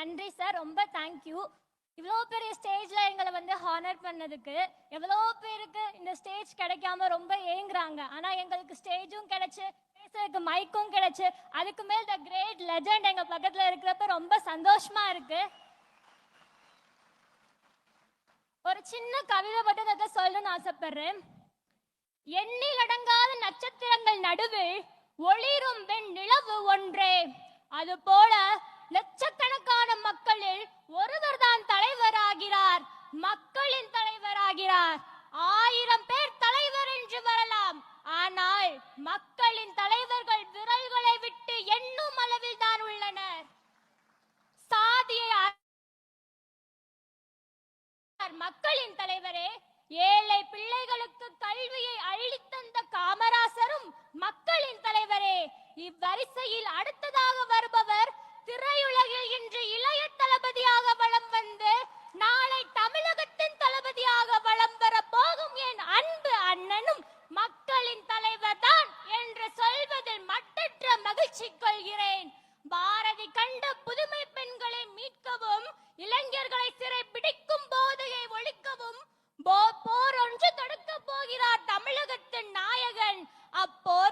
நன்றி சார், ரொம்ப தேங்க்யூ. இவ்வளோ பெரிய ஸ்டேஜ்ல எங்களை வந்து ஹானர் பண்ணதுக்கு. எவ்வளோ பேருக்கு இந்த ஸ்டேஜ் கிடைக்காம ரொம்ப ஏங்குறாங்க. ஆனா எங்களுக்கு ஸ்டேஜும் கிடைச்சு, பேசுறதுக்கு மைக்கும் கிடைச்சு, அதுக்கு மேல் த கிரேட் லெஜண்ட் எங்க பக்கத்துல இருக்கிறப்ப ரொம்ப சந்தோஷமா இருக்கு. ஒரு சின்ன கவிதை பற்றி சொல்லணும்னு ஆசைப்படுறேன். எண்ணில் அடங்காத நட்சத்திரங்கள் நடுவில் ஒளிரும் வெண் நிலவு ஒன்றே, அது போல லட்சக்கணக்கான மக்களில் ஒருவர் தான் தலைவராகிறார், மக்களின் தலைவராகிறார். 1000 பேர் தலைவர் என்று வரலாம், ஆனால் மக்களின் தலைவர்கள் விரல்களை விட்டு எண்ணும் அளவில் தான் உள்ளனர். சாதியை மக்களின் தலைவரே, ஏழை பிள்ளைகளுக்கு கல்வியை அள்ளித்தந்த காமராசரும் மக்களின் தலைவரே. இவ்வரிசையில் அடுத்ததாக வருபவர் திரையுலகில் இன்று இளைய தளபதியாக வலம் வந்து நாளை தமிழகத்தின் தளபதியாக வலம் வர போகும் என் அன்பு அண்ணனும் மக்களின் தலைவர் தான் என்று சொல்வதில் மட்டற்ற மகிழ்ச்சி கொள்கிறேன். பாரதி கண்ட புதுமை பெண்களை மீட்கவும், இளைஞர்களை சிறை பிடிக்கும் போதையை ஒழிக்கவும் போர் ஒன்று தொடுக்க போகிறார் தமிழகத்தின் நாயகன். அப்போர்